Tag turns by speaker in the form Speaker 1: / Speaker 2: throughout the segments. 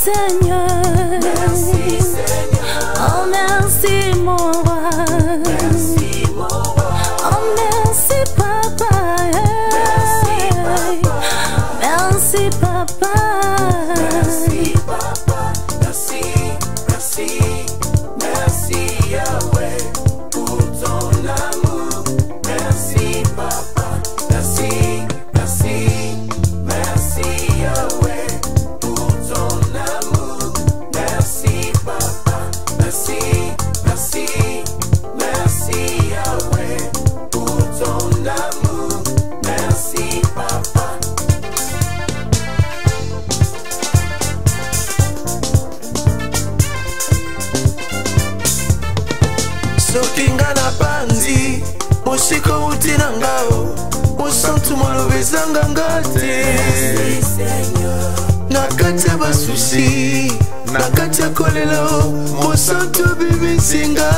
Speaker 1: Seigneur.
Speaker 2: Merci Seigneur.
Speaker 1: Oh merci mon roi.
Speaker 2: Merci mon roi.
Speaker 1: Oh merci papa.
Speaker 2: Merci papa.
Speaker 1: Merci papa.
Speaker 2: Merci papa. Merci, merci, merci Yahweh pour ton amour. Merci papa. Merci, merci, merci Yahweh pour ton amour. Merci papa. Merci, merci, merci Yahweh pour ton amour. Merci papa.
Speaker 3: soki nga na panzi mosiko uti na ngao mosantu maloba ezanga nga te na kati ya basusi na kati ya kolelo mosantu bibisinga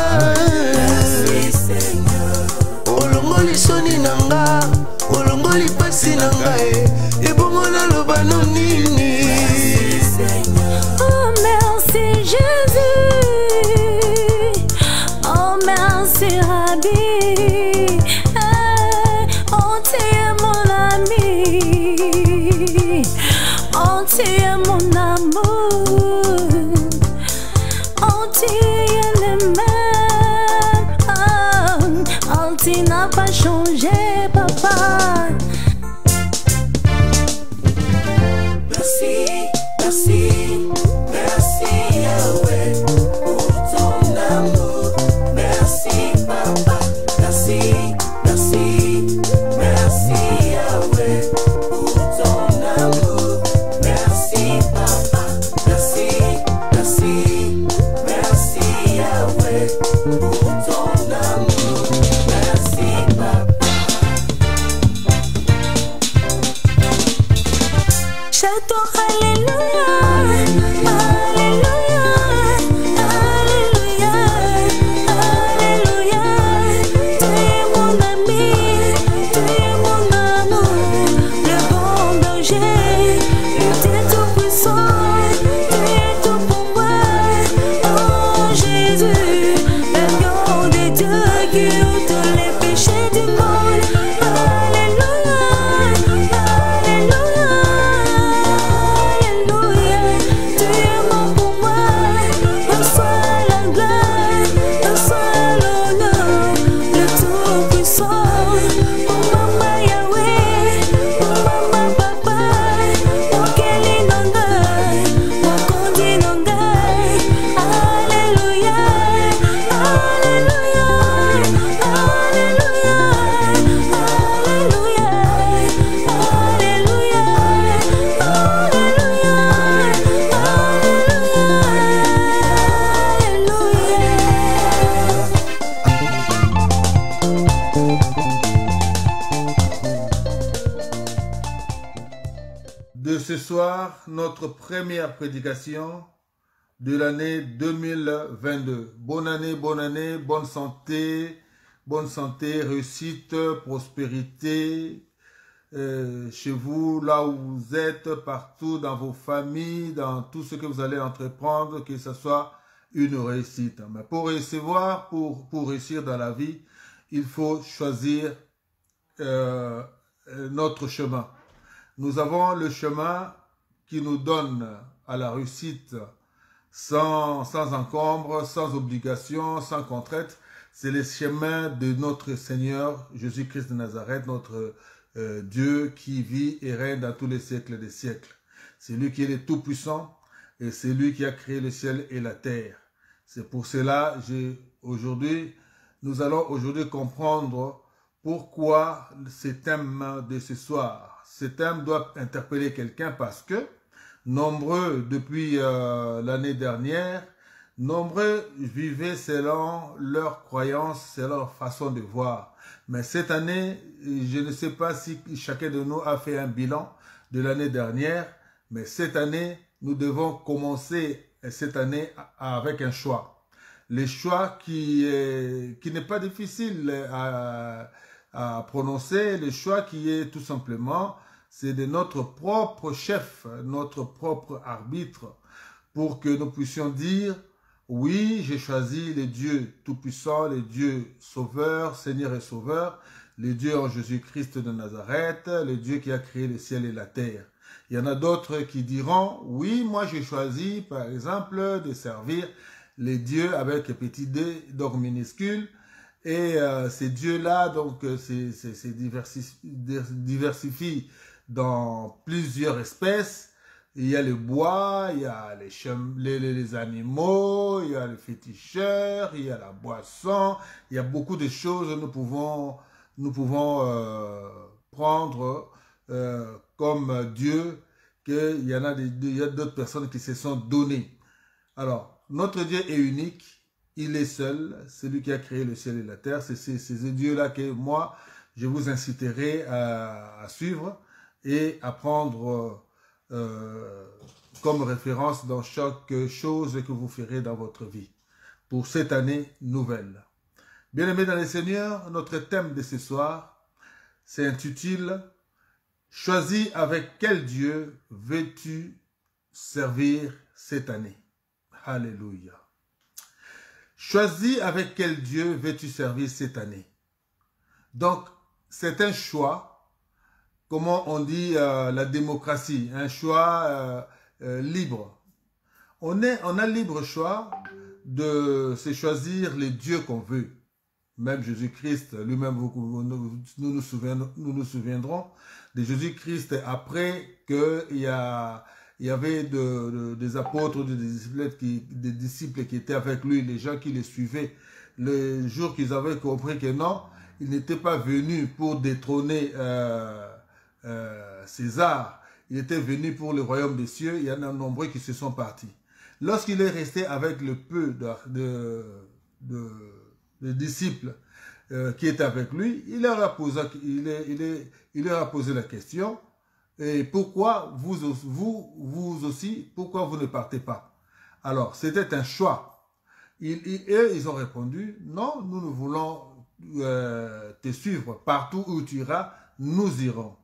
Speaker 3: olongoli soni na nga olongoli pasi na ngai ebongo naloba no nini.
Speaker 1: Oh merci Jésus. Oh merci Rabbi. Oh tu es mon ami. Oh tu es mon amour. Oh tu es le même. Oh tu n'as pas changé papa.
Speaker 2: Merci, merci, merci Yahweh pour ton amour. Merci papa. Merci, merci, merci Yahweh pour ton amour. Merci papa. Merci, merci, merci Yahweh pour ton amour. Merci papa.
Speaker 1: Chantons Alléluia, Alléluia, Alléluia, Alléluia. Tu es mon ami, tu es mon amour, le bon berger, tu es tout puissant, tu es tout pour moi. Oh Jésus, l'agneau de Dieu qui ôte les péchés du monde. Alléluia, Alléluia.
Speaker 4: De ce soir, notre première prédication de l'année 2022. Bonne année, bonne santé, réussite, prospérité chez vous, là où vous êtes, partout, dans vos familles, dans tout ce que vous allez entreprendre, que ce soit une réussite. Mais pour recevoir, pour réussir dans la vie, il faut choisir notre chemin. Nous avons le chemin qui nous donne à la réussite sans encombre, sans obligation, sans contrainte. C'est le chemin de notre Seigneur Jésus-Christ de Nazareth, notre Dieu qui vit et règne dans tous les siècles des siècles. C'est lui qui est le Tout-Puissant et c'est lui qui a créé le ciel et la terre. C'est pour cela nous allons aujourd'hui comprendre pourquoi ce thème de ce soir. Ce thème doit interpeller quelqu'un parce que nombreux, depuis l'année dernière, nombreux vivaient selon leurs croyances, selon leur façon de voir. Mais cette année, je ne sais pas si chacun de nous a fait un bilan de l'année dernière, mais cette année, nous devons commencer cette année avec un choix. Le choix qui n'est pas difficile à prononcer, le choix qui est tout simplement, c'est de notre propre chef, notre propre arbitre. pour que nous puissions dire, oui, j'ai choisi les dieux tout-puissants, les dieux sauveurs, Seigneur et Sauveur, les dieux en Jésus-Christ de Nazareth, le Dieu qui a créé le ciel et la terre. Il y en a d'autres qui diront, oui, moi j'ai choisi, par exemple, de servir les dieux avec un petit d, donc minuscule, et ces dieux-là, donc, se diversifient dans plusieurs espèces. Il y a le bois, il y a les animaux, il y a le féticheur, il y a la boisson, il y a beaucoup de choses que nous pouvons prendre comme Dieu, qu'il y a d'autres personnes qui se sont données. Alors, notre Dieu est unique, il est seul, c'est lui qui a créé le ciel et la terre. C'est ces dieux-là que moi, je vous inciterai à suivre et à prendre comme référence dans chaque chose que vous ferez dans votre vie pour cette année nouvelle. Bien-aimés dans le Seigneur, notre thème de ce soir s'intitule « Choisis avec quel Dieu veux-tu servir cette année ?» Alléluia. Choisis avec quel Dieu veux-tu servir cette année. Donc, c'est un choix, comment on dit la démocratie, un choix libre. On a libre choix de se choisir les dieux qu'on veut. Même Jésus-Christ, lui-même, nous nous souviendrons de Jésus-Christ après qu'il y avait des apôtres, des disciples qui étaient avec lui, les gens qui les suivaient. Le jour qu'ils avaient compris que non, il n'était pas venu pour détrôner César, il était venu pour le royaume des cieux. Il y en a nombreux qui se sont partis. Lorsqu'il est resté avec le peu de disciples qui étaient avec lui, il leur a posé la question, et pourquoi vous aussi, pourquoi vous ne partez pas? Alors, c'était un choix. Ils ont répondu, non, nous voulons te suivre. Partout où tu iras, nous irons.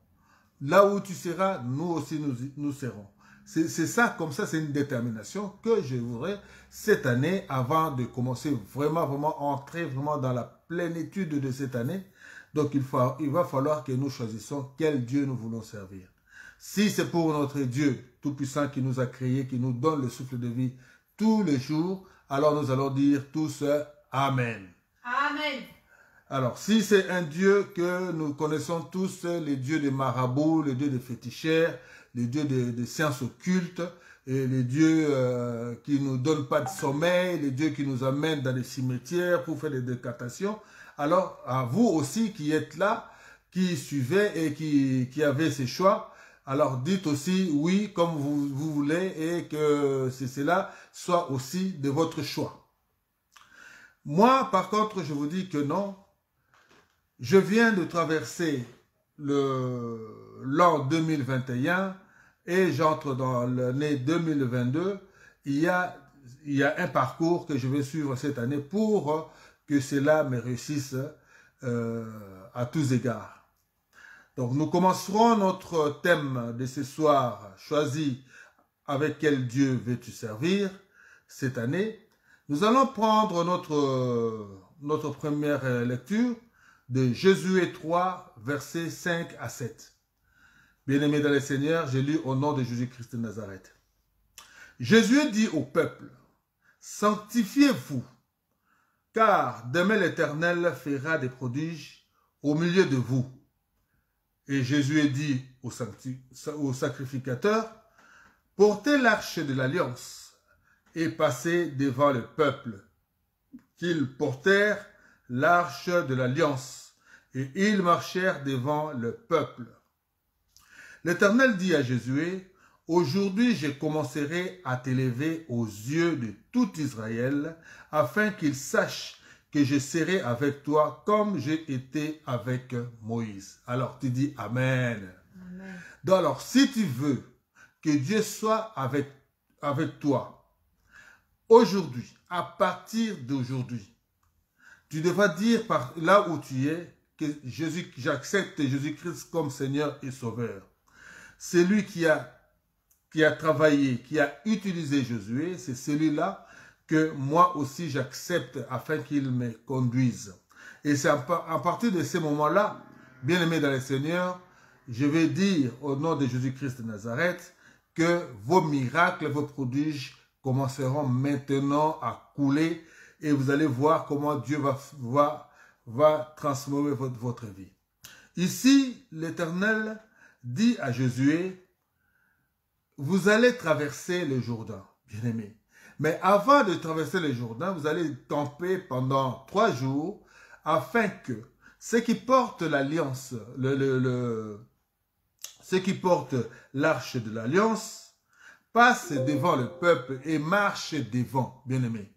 Speaker 4: Là où tu seras, nous aussi nous serons. C'est ça, comme ça, c'est une détermination que je voudrais cette année, avant de commencer vraiment entrer vraiment dans la plénitude de cette année. Donc, il va falloir que nous choisissions quel Dieu nous voulons servir. Si c'est pour notre Dieu Tout-Puissant qui nous a créés, qui nous donne le souffle de vie tous les jours, alors nous allons dire tous Amen.
Speaker 5: Amen.
Speaker 4: Alors, si c'est un Dieu que nous connaissons tous, les dieux des marabouts, les dieux des féticheurs, les dieux des sciences occultes, et les dieux qui ne nous donnent pas de sommeil, les dieux qui nous amènent dans les cimetières pour faire des décatations, alors à vous aussi qui êtes là, qui suivez et qui avez ces choix, alors dites aussi oui comme vous voulez et que cela soit aussi de votre choix. Moi, par contre, je vous dis que non. Je viens de traverser l'an 2021 et j'entre dans l'année 2022. Il y a un parcours que je vais suivre cette année pour que cela me réussisse à tous égards. Donc nous commencerons notre thème de ce soir, choisis avec quel Dieu veux-tu servir cette année. Nous allons prendre notre première lecture de Josué 3, versets 5 à 7. Bien-aimés dans le Seigneur, j'ai lu au nom de Jésus-Christ de Nazareth. Josué dit au peuple, sanctifiez-vous, car demain l'Éternel fera des prodiges au milieu de vous. Et Josué dit au sacrificateur, portez l'arche de l'alliance et passez devant le peuple. Qu'ils portèrent l'arche de l'alliance, et ils marchèrent devant le peuple. L'Éternel dit à Josué, aujourd'hui je commencerai à t'élever aux yeux de tout Israël, afin qu'ils sachent que je serai avec toi comme j'ai été avec Moïse. Alors tu dis Amen.
Speaker 5: Amen.
Speaker 4: Donc alors, si tu veux que Dieu soit avec toi, aujourd'hui, à partir d'aujourd'hui, tu devras dire par là où tu es que j'accepte Jésus-Christ comme Seigneur et Sauveur. C'est lui qui a qui a travaillé, qui a utilisé Josué, c'est celui-là que moi aussi j'accepte afin qu'il me conduise. Et c'est à partir de ces moments-là, bien-aimés dans le Seigneur, je vais dire au nom de Jésus-Christ de Nazareth que vos miracles, vos prodiges commenceront maintenant à couler et vous allez voir comment Dieu va transformer votre vie. Ici, l'Éternel dit à Josué, vous allez traverser le Jourdain, bien-aimé. Mais avant de traverser le Jourdain, vous allez camper pendant 3 jours afin que ceux qui portent l'alliance, ceux qui portent l'arche de l'alliance passent devant le peuple et marchent devant, bien-aimé.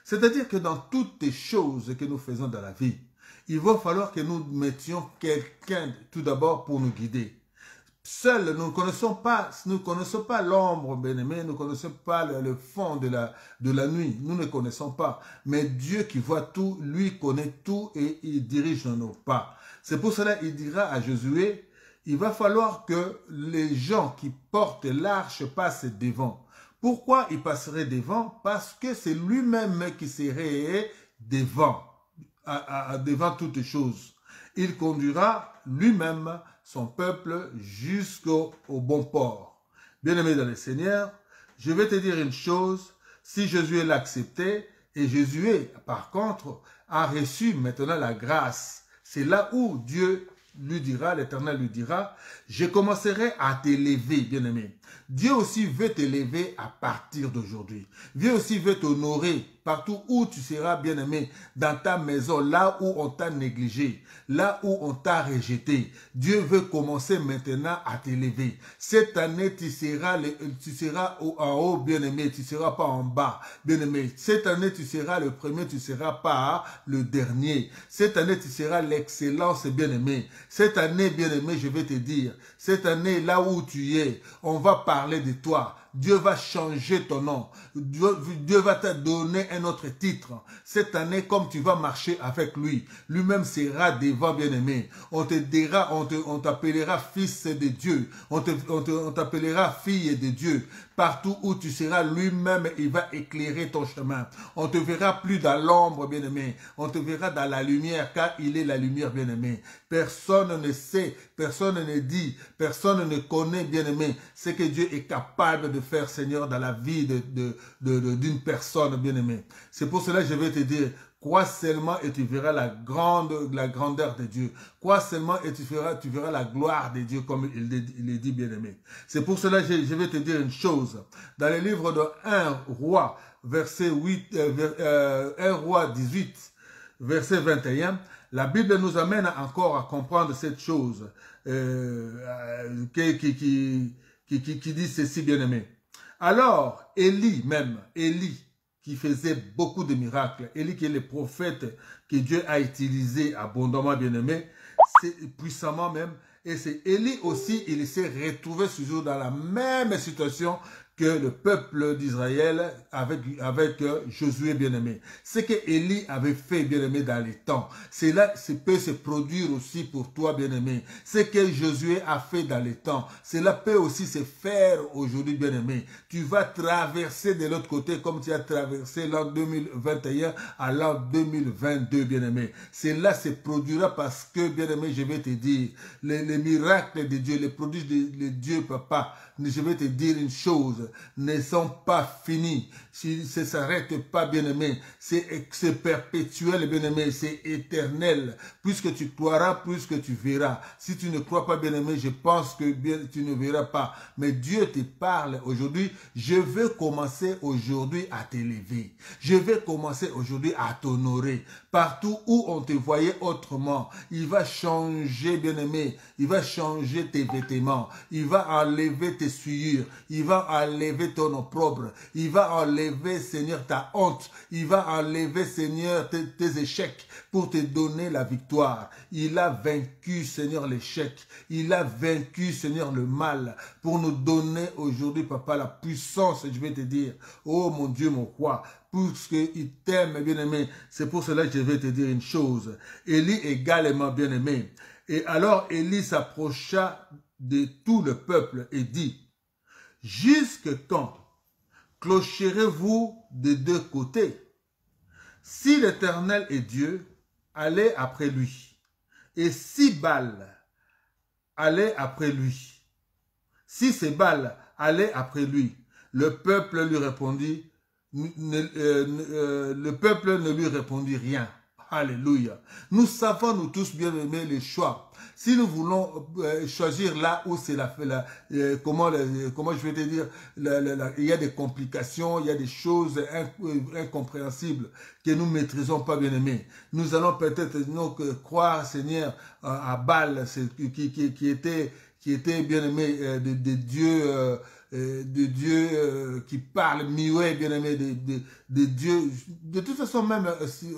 Speaker 4: C'est-à-dire que dans toutes les choses que nous faisons dans la vie, il va falloir que nous mettions quelqu'un tout d'abord pour nous guider. Seuls, nous ne connaissons pas l'ombre, bien-aimé, nous ne connaissons pas le fond de la nuit, nous ne connaissons pas. Mais Dieu qui voit tout, lui connaît tout et il dirige nos pas. C'est pour cela qu'il dira à Josué, il va falloir que les gens qui portent l'arche passent devant. Pourquoi il passerait devant? Parce que c'est lui-même qui serait devant, devant toutes choses. Il conduira lui-même son peuple jusqu'au bon port. Bien-aimé dans le Seigneur, je vais te dire une chose, si Josué l'a accepté, et Josué, par contre, a reçu maintenant la grâce, c'est là où Dieu lui dira, l'Éternel lui dira, je commencerai à t'élever, bien-aimé. Dieu aussi veut t'élever à partir d'aujourd'hui. Dieu aussi veut t'honorer partout où tu seras, bien-aimé, dans ta maison, là où on t'a négligé, là où on t'a rejeté. Dieu veut commencer maintenant à t'élever. Cette année, tu seras en haut, bien-aimé, tu ne seras pas en bas, bien-aimé. Cette année, tu seras le premier, tu ne seras pas le dernier. Cette année, tu seras l'excellence, bien-aimé. Cette année, bien-aimé, je vais te dire, cette année, là où tu es, on va parler de toi. Dieu va changer ton nom. Dieu va te donner un autre titre. Cette année, comme tu vas marcher avec lui, lui-même sera devant, bien-aimé. On te dira, on t'appellera fils de Dieu. On t'appellera fille de Dieu. Partout où tu seras, lui-même, il va éclairer ton chemin. On te verra plus dans l'ombre, bien-aimé. On te verra dans la lumière, car il est la lumière, bien-aimé. Personne ne sait, personne ne dit, personne ne connaît, bien-aimé, ce que Dieu est capable de faire, Seigneur, dans la vie d'une personne, bien-aimé. C'est pour cela que je vais te dire, crois seulement et tu verras la grandeur de Dieu. Crois seulement et tu verras la gloire de Dieu, comme il est dit, bien-aimé. C'est pour cela que je vais te dire une chose. Dans le livre de 1 Roi, verset 1 Roi 18, verset 21, la Bible nous amène encore à comprendre cette chose qui dit ceci, bien-aimé. Alors, Élie, qui faisait beaucoup de miracles, Élie qui est le prophète que Dieu a utilisé abondamment, bien-aimé, puissamment même, et c'est Élie aussi, il s'est retrouvé toujours dans la même situation que le peuple d'Israël avec Josué, bien-aimé. Ce que Élie avait fait, bien-aimé, dans les temps, cela peut se produire aussi pour toi, bien-aimé. Ce que Josué a fait dans les temps, cela peut aussi se faire aujourd'hui, bien-aimé. Tu vas traverser de l'autre côté comme tu as traversé l'an 2021 à l'an 2022, bien-aimé. Cela se produira parce que, bien-aimé, je vais te dire, les miracles de Dieu, les prodiges de Dieu, papa, je vais te dire une chose, ne sont pas finis. Si ça ne s'arrête pas, bien-aimé, c'est perpétuel, bien-aimé, c'est éternel. Puisque tu croiras, plus que tu verras. Si tu ne crois pas, bien-aimé, je pense que tu ne verras pas. Mais Dieu te parle aujourd'hui. Je veux commencer aujourd'hui à t'élever. Je vais commencer aujourd'hui à t'honorer. Partout où on te voyait autrement, il va changer, bien-aimé. Il va changer tes vêtements. Il va enlever tes souillures. Il va enlever ton opprobre. Il va enlever, Seigneur, ta honte. Il va enlever, Seigneur, tes échecs pour te donner la victoire. Il a vaincu, Seigneur, l'échec. Il a vaincu, Seigneur, le mal pour nous donner aujourd'hui, papa, la puissance, je vais te dire. Oh, mon Dieu, mon roi, puisqu'il t'aime, bien-aimé. C'est pour cela que je vais te dire une chose. Élie également, bien-aimé. Et alors, Élie s'approcha de tout le peuple et dit, Jusque quand clocherez-vous des deux côtés? Si l'Éternel est Dieu, allez après lui. Et si Baal, allez après lui. Si c'est Baal, allez après lui. Le peuple lui répondit, le peuple ne lui répondit rien. Alléluia. Nous savons, nous tous, bien aimés, les choix. Si nous voulons choisir là où c'est comment je vais te dire, il y a des complications, il y a des choses incompréhensibles que nous ne maîtrisons pas, bien aimés. Nous allons peut-être croire, Seigneur, à Baal, qui était bien aimé de Dieu qui parle muet, bien aimé, de Dieu. De toute façon, même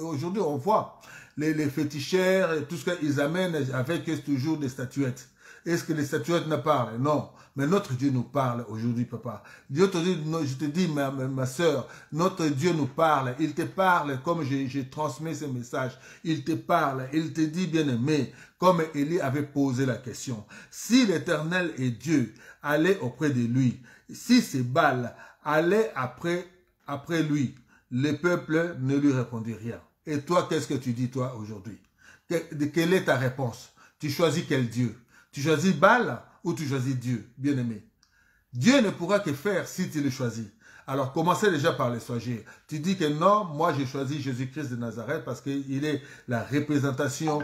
Speaker 4: aujourd'hui, on voit les féticheurs, tout ce qu'ils amènent avec eux, toujours des statuettes. Est-ce que les statuettes ne parlent? Non. Mais notre Dieu nous parle aujourd'hui, papa. Dieu te dit, je te dis, ma soeur, notre Dieu nous parle. Il te parle comme j'ai transmis ce message. Il te parle. Il te dit, bien-aimé, comme Élie avait posé la question. Si l'Éternel est Dieu, allez auprès de lui. Si c'est Baal, allez après lui. Le peuple ne lui répondit rien. Et toi, qu'est-ce que tu dis, toi, aujourd'hui? Quelle est ta réponse? Tu choisis quel Dieu? Tu choisis Baal ou tu choisis Dieu, bien-aimé? Dieu ne pourra que faire si tu le choisis. Alors, commencez déjà par le choisir. Tu dis que non, moi j'ai choisi Jésus-Christ de Nazareth parce qu'il est la représentation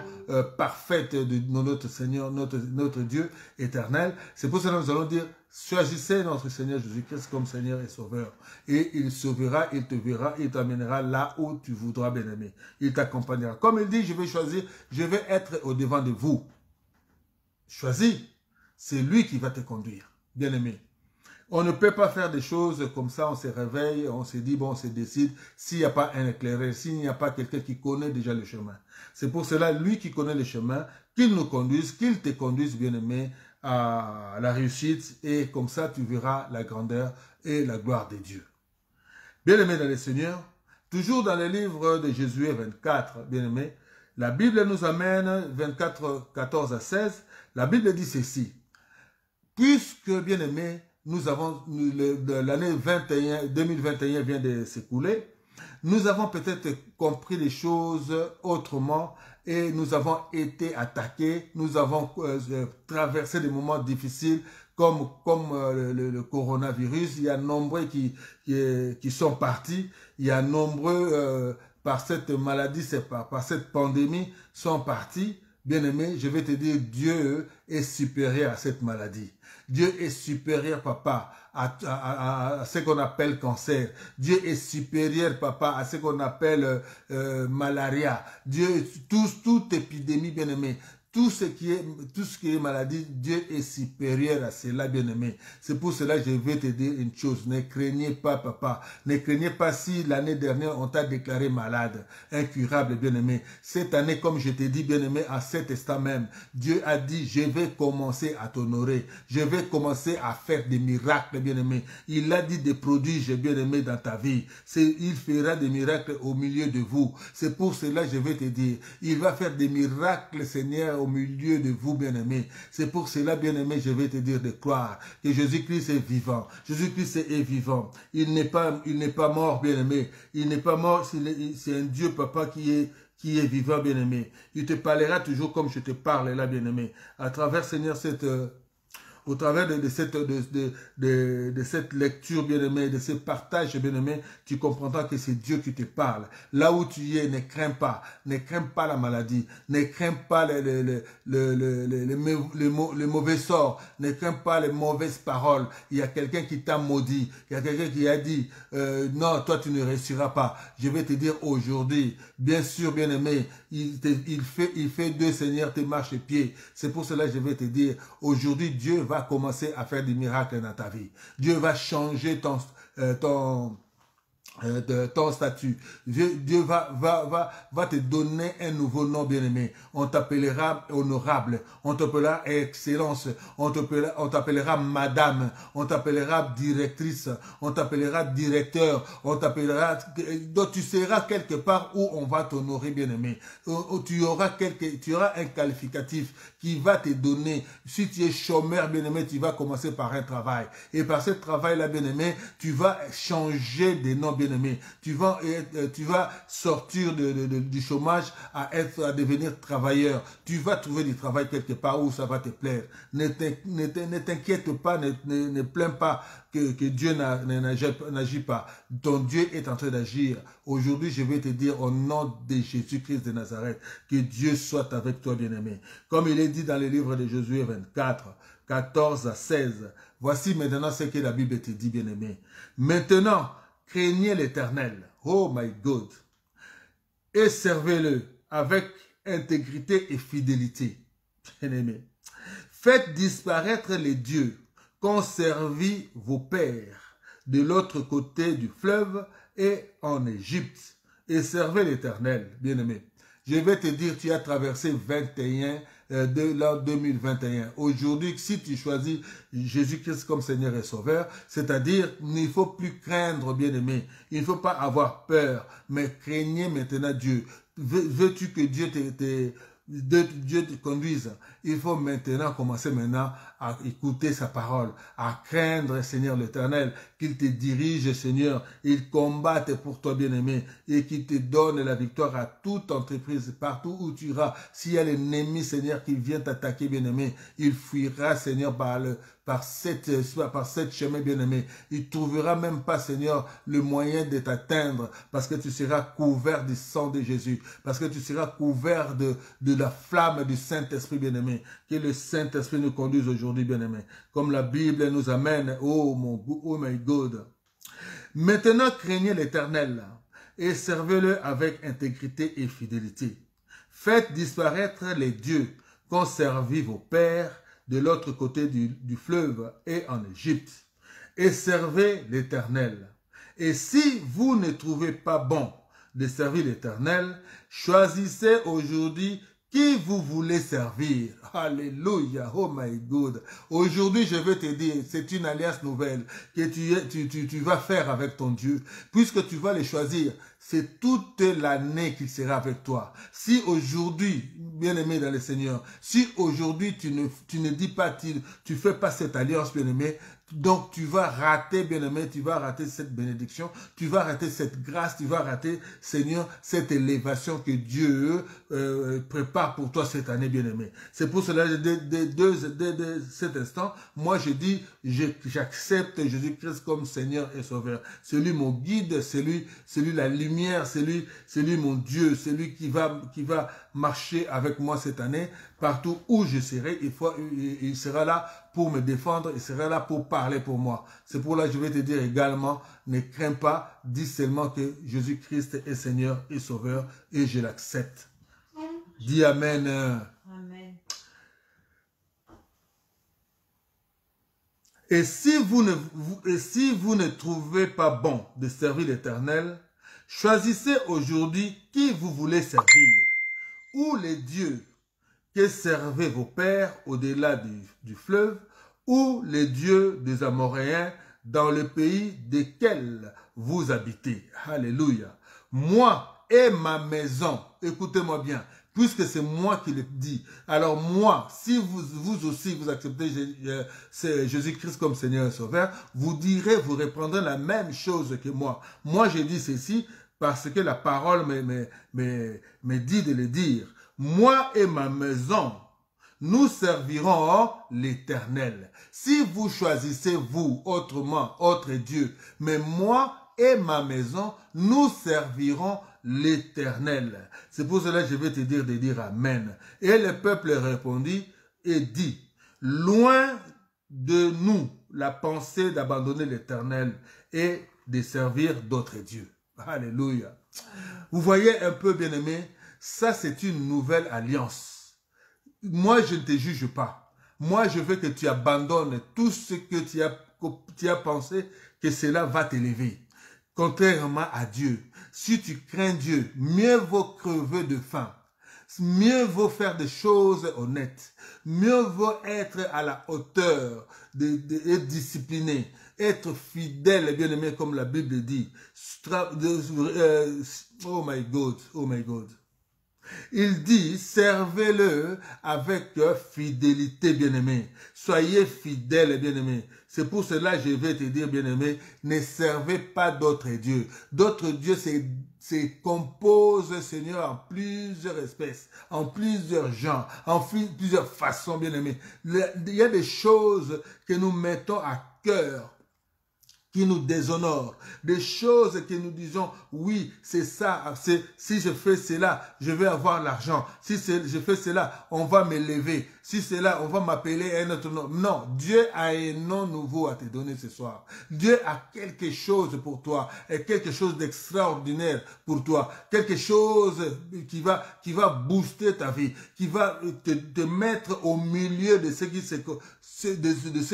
Speaker 4: parfaite de notre Seigneur, notre Dieu éternel. C'est pour cela que nous allons dire, choisissez notre Seigneur Jésus-Christ comme Seigneur et Sauveur. Et il sauvera, il te verra, il t'amènera là où tu voudras, bien-aimé. Il t'accompagnera. Comme il dit, je vais choisir, je vais être au devant de vous. Choisis, c'est lui qui va te conduire, bien-aimé. On ne peut pas faire des choses comme ça, on se réveille, on se dit, bon, on se décide, s'il n'y a pas un éclaireur, s'il n'y a pas quelqu'un qui connaît déjà le chemin. C'est pour cela, lui qui connaît le chemin, qu'il nous conduise, qu'il te conduise, bien-aimé, à la réussite, et comme ça, tu verras la grandeur et la gloire de Dieu. Bien-aimé dans le Seigneur, toujours dans le livre de Josué 24, bien-aimé, la Bible nous amène 24, 14 à 16, la Bible dit ceci, puisque, bien-aimé, nous avons, l'année 2021 vient de s'écouler, nous avons peut-être compris les choses autrement et nous avons été attaqués, nous avons traversé des moments difficiles comme le coronavirus. Il y a nombreux qui sont partis, il y a nombreux par cette maladie, par cette pandémie sont partis. Bien-aimé, je vais te dire, Dieu est supérieur à cette maladie. Dieu est supérieur, papa, à ce qu'on appelle cancer. Dieu est supérieur, papa, à ce qu'on appelle malaria. Dieu, toute épidémie, bien-aimé, tout ce qui est maladie, Dieu est supérieur à cela, bien-aimé. C'est pour cela que je vais te dire une chose. Ne craignez pas, papa. Ne craignez pas si l'année dernière, on t'a déclaré malade, incurable, bien-aimé. Cette année, comme je t'ai dit, bien-aimé, à cet instant même, Dieu a dit, je vais commencer à t'honorer. Je vais commencer à faire des miracles, bien-aimé. Il a dit des prodiges, bien-aimé, dans ta vie. Il fera des miracles au milieu de vous. C'est pour cela que je vais te dire, il va faire des miracles, Seigneur, au milieu de vous, bien-aimés. C'est pour cela, bien-aimé, je vais te dire de croire que Jésus-Christ est vivant. Jésus-Christ est vivant. Il n'est pas mort, bien-aimé. Il n'est pas mort, c'est un Dieu, papa, qui est vivant, bien-aimé. Il te parlera toujours comme je te parle là, bien-aimé. À travers, Seigneur, au travers de cette lecture, bien-aimé, de ce partage, bien-aimé, tu comprendras que c'est Dieu qui te parle. Là où tu es, ne crains pas la maladie, ne crains pas les mauvais sorts, ne crains pas les mauvaises paroles. Il y a quelqu'un qui t'a maudit, il y a quelqu'un qui a dit, non, toi tu ne réussiras pas. Je vais te dire aujourd'hui, bien sûr, bien-aimé, il fait deux Seigneurs tes marches et pieds. C'est pour cela que je vais te dire, aujourd'hui, Dieu va commencer à faire des miracles dans ta vie. Dieu va changer de ton statut. Dieu va te donner un nouveau nom, bien-aimé. On t'appellera honorable, on t'appellera excellence, on t'appellera madame, on t'appellera directrice, on t'appellera directeur, on t'appellera... Donc tu seras quelque part où on va t'honorer, bien-aimé. Tu auras un qualificatif qui va te donner. Si tu es chômeur, bien-aimé, tu vas commencer par un travail. Et par ce travail-là, bien-aimé, tu vas changer de nom, bien-aimé. Tu vas sortir du chômage à devenir travailleur. Tu vas trouver du travail quelque part où ça va te plaire. Ne t'inquiète pas, ne plains pas que Dieu n'agit pas. Ton Dieu est en train d'agir. Aujourd'hui, je vais te dire au nom de Jésus-Christ de Nazareth, que Dieu soit avec toi, bien-aimé. Comme il est dit dans le livre de Josué 24, 14 à 16. Voici maintenant ce que la Bible te dit, bien-aimé. Maintenant, craignez l'Éternel, oh my God, et servez-le avec intégrité et fidélité. Bien-aimé, faites disparaître les dieux qu'ont servi vos pères de l'autre côté du fleuve et en Égypte, et servez l'Éternel. Bien-aimé, je vais te dire, tu as traversé 21 de l'an 2021. Aujourd'hui, si tu choisis Jésus-Christ comme Seigneur et Sauveur, c'est-à-dire, il ne faut plus craindre, bien-aimé. Il ne faut pas avoir peur, mais craignez maintenant Dieu. Veux-tu que Dieu te conduise? Il faut maintenant commencer à écouter sa parole, à craindre, Seigneur l'Éternel, qu'il te dirige, Seigneur, il combatte pour toi, bien-aimé, et qu'il te donne la victoire à toute entreprise, partout où tu iras. S'il y a l'ennemi, Seigneur, qui vient t'attaquer, bien-aimé, il fuira, Seigneur, par cette chemin, bien-aimé. Il ne trouvera même pas, Seigneur, le moyen de t'atteindre, parce que tu seras couvert du sang de Jésus, parce que tu seras couvert de la flamme du Saint-Esprit, bien-aimé. Que le Saint-Esprit nous conduise aujourd'hui, bien-aimé. Comme la Bible nous amène, oh my God. Maintenant, craignez l'Éternel et servez-le avec intégrité et fidélité. Faites disparaître les dieux qu'ont servi vos pères de l'autre côté du fleuve et en Égypte, et servez l'Éternel. Et si vous ne trouvez pas bon de servir l'Éternel, choisissez aujourd'hui qui vous voulez servir. Alléluia, oh my God. Aujourd'hui, je veux te dire, c'est une alliance nouvelle que tu vas faire avec ton Dieu. Puisque tu vas le choisir, c'est toute l'année qu'il sera avec toi. Si aujourd'hui, bien-aimé dans le Seigneur, si aujourd'hui tu ne dis pas, tu fais pas cette alliance, bien-aimé, donc tu vas rater, bien-aimé, tu vas rater cette bénédiction, tu vas rater cette grâce, tu vas rater, Seigneur, cette élévation que Dieu prépare pour toi cette année, bien-aimé. C'est pour cela, de cet instant, moi je dis, j'accepte Jésus-Christ comme Seigneur et Sauveur. C'est lui mon guide, c'est lui la lumière, c'est lui mon Dieu, c'est lui qui va marcher avec moi cette année. Partout où je serai, il sera là pour me défendre, il sera là pour parler pour moi. C'est pour là que je vais te dire également, ne crains pas, dis seulement que Jésus-Christ est Seigneur et Sauveur et je l'accepte. Dis Amen.
Speaker 5: Amen.
Speaker 4: Et si vous ne trouvez pas bon de servir l'Éternel, choisissez aujourd'hui qui vous voulez servir, ou les dieux que servaient vos pères au-delà du fleuve, ou les dieux des Amoréens dans le pays desquels vous habitez. Alléluia. Moi et ma maison, écoutez-moi bien, puisque c'est moi qui le dis. Alors moi, si vous aussi vous acceptez Jésus-Christ comme Seigneur et Sauveur, vous répondrez la même chose que moi. Moi, j'ai dit ceci parce que la parole me dit de le dire. Moi et ma maison, nous servirons l'Éternel. Si vous choisissez vous autrement, autre Dieu, mais moi et ma maison, nous servirons l'Éternel. C'est pour cela que je vais te dire de dire Amen. Et le peuple répondit et dit, loin de nous la pensée d'abandonner l'Éternel et de servir d'autres dieux. Alléluia. Vous voyez un peu, bien-aimé, ça c'est une nouvelle alliance. Moi, je ne te juge pas. Moi, je veux que tu abandonnes tout ce que tu as pensé que cela va t'élever. contrairement à Dieu. Si tu crains Dieu, mieux vaut crever de faim. Mieux vaut faire des choses honnêtes. Mieux vaut être à la hauteur, être discipliné, être fidèle, bien aimé, comme la Bible dit. Oh my God, oh my God. Il dit, servez-le avec fidélité, bien-aimé. Soyez fidèles, bien-aimé. C'est pour cela que je vais te dire, bien-aimé, ne servez pas d'autres dieux. D'autres dieux, c'est composent, Seigneur, en plusieurs espèces, en plusieurs genres, en plusieurs façons, bien-aimé. Il y a des choses que nous mettons à cœur, qui nous déshonorent, des choses que nous disons, oui, c'est ça, si je fais cela, je vais avoir l'argent, si je fais cela, on va me lever, si c'est là, on va m'appeler un autre nom. Non, Dieu a un nom nouveau à te donner ce soir. Dieu a quelque chose pour toi, et quelque chose d'extraordinaire pour toi, quelque chose qui va booster ta vie, qui va te mettre au milieu de ceux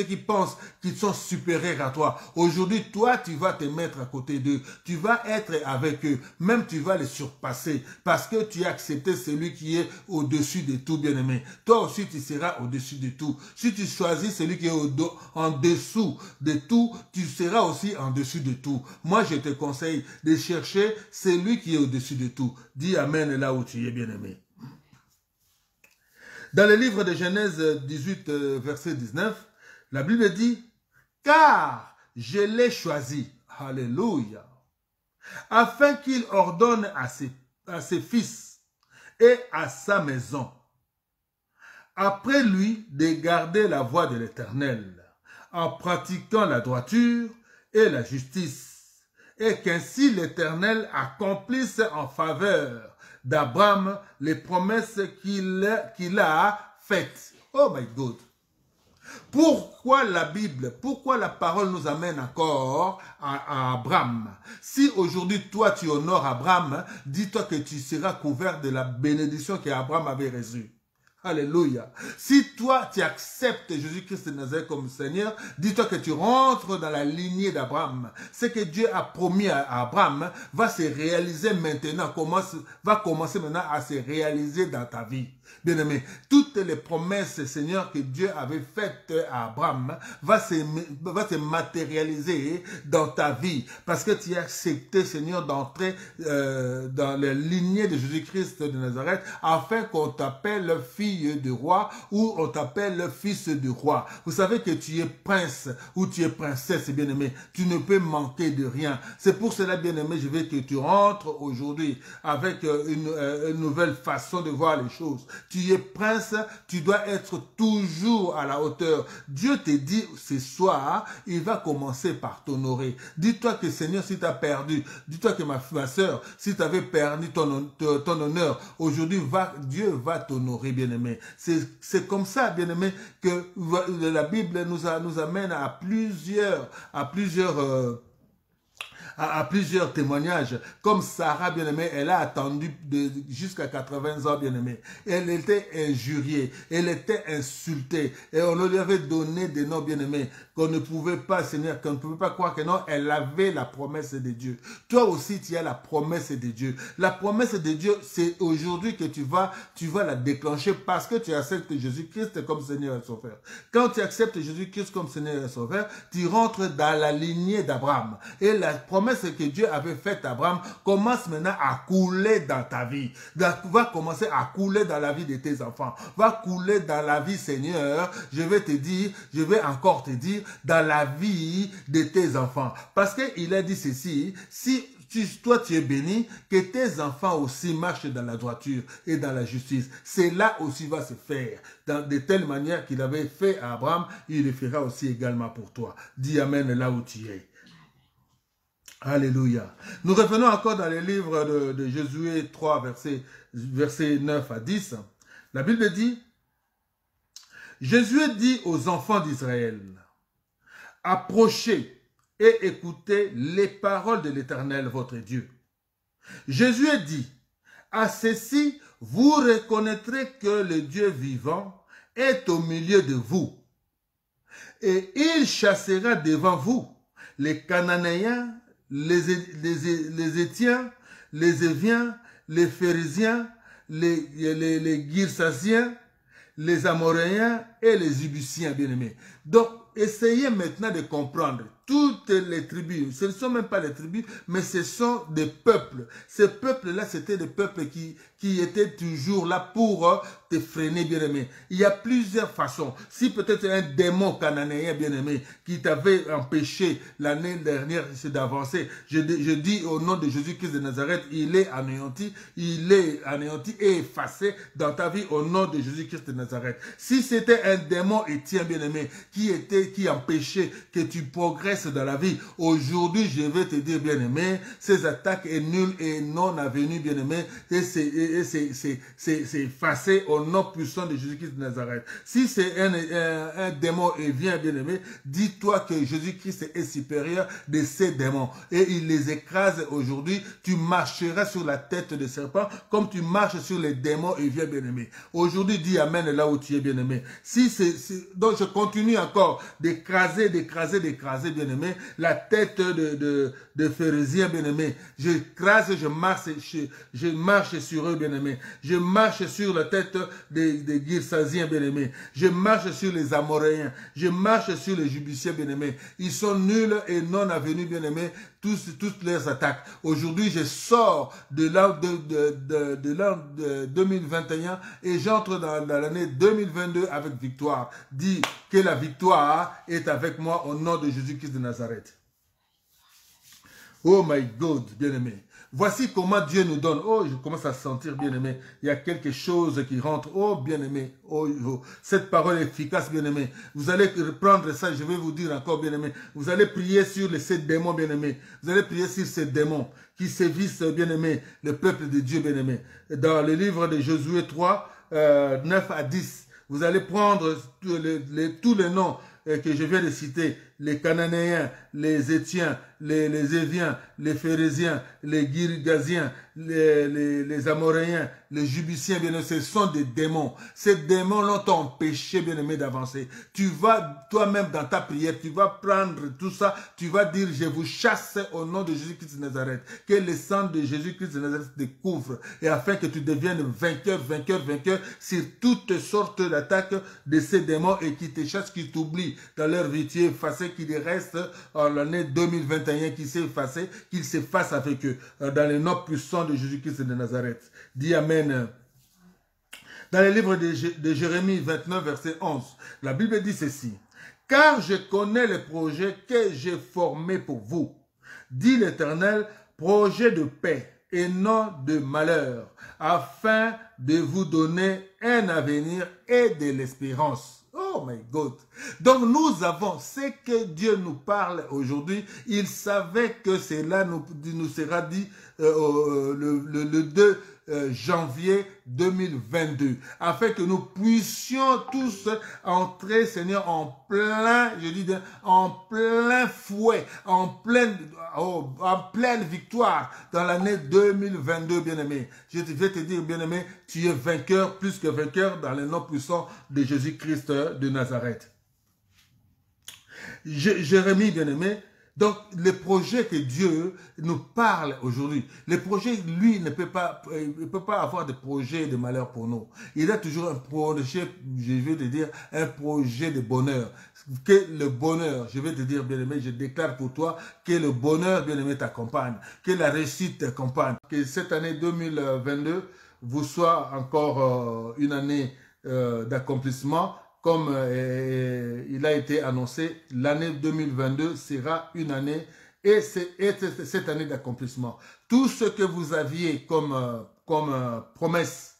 Speaker 4: qui pensent qu'ils sont supérieurs à toi. Aujourd'hui, toi, tu vas te mettre à côté d'eux. Tu vas être avec eux. Même tu vas les surpasser parce que tu as accepté celui qui est au-dessus de tout, bien-aimé. Toi aussi, tu seras au-dessus de tout. Si tu choisis celui qui est en dessous de tout, tu seras aussi en dessus de tout. Moi, je te conseille de chercher celui qui est au-dessus de tout. Dis Amen là où tu es, bien-aimé. Dans le livre de Genèse 18, verset 19, la Bible dit, « Car je l'ai choisi, alléluia, afin qu'il ordonne à ses fils et à sa maison, après lui, de garder la voie de l'Éternel, en pratiquant la droiture et la justice, et qu'ainsi l'Éternel accomplisse en faveur d'Abraham les promesses qu'il a faites. » Oh my God! Pourquoi la Bible, pourquoi la parole nous amène encore à Abraham? Si aujourd'hui toi tu honores Abraham, dis-toi que tu seras couvert de la bénédiction qu'Abraham avait reçue. Alléluia. Si toi, tu acceptes Jésus-Christ de Nazareth comme Seigneur, dis-toi que tu rentres dans la lignée d'Abraham. Ce que Dieu a promis à Abraham va se réaliser maintenant, va commencer maintenant à se réaliser dans ta vie. Bien-aimé, toutes les promesses, Seigneur, que Dieu avait faites à Abraham va se matérialiser dans ta vie. Parce que tu as accepté, Seigneur, d'entrer dans la lignée de Jésus-Christ de Nazareth afin qu'on t'appelle fille du roi ou on t'appelle fils du roi. Vous savez que tu es prince ou tu es princesse, bien-aimé. Tu ne peux manquer de rien. C'est pour cela, bien-aimé, je veux que tu rentres aujourd'hui avec une nouvelle façon de voir les choses. Tu es prince, tu dois être toujours à la hauteur. Dieu te dit ce soir, il va commencer par t'honorer. Dis-toi que Seigneur, si tu as perdu, dis-toi que ma soeur, si tu avais perdu ton honneur, aujourd'hui, Dieu va t'honorer, bien-aimé. C'est comme ça, bien-aimé, que la Bible nous amène à plusieurs témoignages. Comme Sarah, bien-aimée, elle a attendu jusqu'à 80 ans, bien-aimée. Elle était injuriée, elle était insultée. Et on lui avait donné des noms, bien-aimés, qu'on ne pouvait pas, Seigneur, qu'on ne pouvait pas croire que non, elle avait la promesse de Dieu. Toi aussi, tu as la promesse de Dieu. La promesse de Dieu, c'est aujourd'hui que tu vas la déclencher parce que tu acceptes Jésus-Christ comme Seigneur et Sauveur. Quand tu acceptes Jésus-Christ comme Seigneur et Sauveur, tu rentres dans la lignée d'Abraham. Et la promesse que Dieu avait faite à Abraham commence maintenant à couler dans ta vie. Va commencer à couler dans la vie de tes enfants. Va couler dans la vie, Seigneur. Je vais encore te dire, dans la vie de tes enfants. Parce qu'il a dit ceci, si toi tu es béni, que tes enfants aussi marchent dans la droiture et dans la justice. C'est là aussi va se faire. De telle manière qu'il avait fait à Abraham, il le fera aussi également pour toi. Dis Amen là où tu es. Alléluia. Nous revenons encore dans les livres de Josué 3, versets 9 à 10. La Bible dit, Josué dit aux enfants d'Israël, approchez et écoutez les paroles de l'Éternel votre Dieu. Josué dit, à ceci, vous reconnaîtrez que le Dieu vivant est au milieu de vous, et il chassera devant vous les Cananéens, les Étiens, les Éviens, les Phérésiens, les Girsaziens, les Amoréens et les Ibusiens, bien-aimés. Donc, essayez maintenant de comprendre. Toutes les tribus, ce ne sont même pas les tribus, mais ce sont des peuples. Ces peuples-là, c'était des peuples qui étaient toujours là pour te freiner, bien-aimé. Il y a plusieurs façons. Si peut-être un démon cananéen, bien-aimé, qui t'avait empêché l'année dernière d'avancer, je dis au nom de Jésus-Christ de Nazareth, il est anéanti et effacé dans ta vie au nom de Jésus-Christ de Nazareth. Si c'était un démon étien, bien-aimé, qui empêchait que tu progresses dans la vie, aujourd'hui, je vais te dire, bien-aimé, ces attaques est nulles et non avenues, bien-aimé, et c'est effacé au nom puissant de Jésus-Christ de Nazareth. Si c'est un démon et vient, bien-aimé, dis-toi que Jésus-Christ est supérieur de ces démons et il les écrase aujourd'hui. Tu marcheras sur la tête des serpents comme tu marches sur les démons et vient, bien-aimé. Aujourd'hui, dis Amen là où tu es, bien-aimé. Donc, je continue encore d'écraser, bien-aimé, la tête de Phérésiens, bien-aimé. J'écrase, je marche sur eux, bien-aimé. Je marche sur la tête des Girsaziens, bien-aimé. Je marche sur les Amoréens. Je marche sur les Jubusiens, bien-aimé. Ils sont nuls et non avenus, bien-aimé, toutes leurs attaques. Aujourd'hui, je sors de l'an 2021 et j'entre dans l'année 2022 avec victoire. Dis que la victoire est avec moi au nom de Jésus-Christ de Nazareth. Oh my God, bien-aimé. Voici comment Dieu nous donne. Oh, je commence à sentir, bien-aimé. Il y a quelque chose qui rentre. Oh, bien-aimé. Oh, cette parole est efficace, bien-aimé. Vous allez reprendre ça, je vais vous dire encore, bien-aimé. Vous allez prier sur ces démons, bien-aimé. Vous allez prier sur ces démons qui sévissent, bien-aimé, le peuple de Dieu, bien-aimé. Dans le livre de Josué 3, 9 à 10, vous allez prendre tous les noms que je viens de citer, les Cananéens, les Étiens, les Éviens, les Phérésiens, les Girgaziens, les Amoréens, les Jubusiens, bien aimé, ce sont des démons. Ces démons l'ont empêché, bien aimé, d'avancer. Tu vas, toi-même, dans ta prière, tu vas prendre tout ça, tu vas dire, je vous chasse au nom de Jésus-Christ de Nazareth. Que le sang de Jésus-Christ de Nazareth te couvre, et afin que tu deviennes vainqueur sur toutes sortes d'attaques de ces démons et qui te chassent, qui t'oublient dans leur vie, tu es effacé, qu'il reste en l'année 2021, qui s'est effacé, qu'il s'efface avec eux, dans le nom puissant de Jésus-Christ de Nazareth. Dis Amen. Dans le livre de Jérémie 29, verset 11, la Bible dit ceci. « Car je connais les projets que j'ai formés pour vous, dit l'Éternel, projets de paix et non de malheur, afin de vous donner un avenir et de l'espérance. » Oh my God. Donc nous avons ce que Dieu nous parle aujourd'hui. Il savait que cela nous sera dit le 2 janvier 2022. Afin que nous puissions tous entrer, Seigneur, en plein fouet, en pleine victoire dans l'année 2022, bien-aimé. Je vais te dire, bien-aimé, tu es vainqueur, plus que vainqueur dans le nom puissant de Jésus-Christ de Nazareth. Jérémie, bien-aimé, donc les projets que Dieu nous parle aujourd'hui, les projets, lui, il ne peut pas avoir de projet de malheur pour nous. Il a toujours un projet, je vais te dire, un projet de bonheur. Que le bonheur, je vais te dire, bien-aimé, je déclare pour toi que le bonheur, bien-aimé, t'accompagne, que la réussite t'accompagne, que cette année 2022 vous soit encore une année d'accomplissement. Comme il a été annoncé, l'année 2022 sera une année et cette année d'accomplissement. Tout ce que vous aviez comme promesse,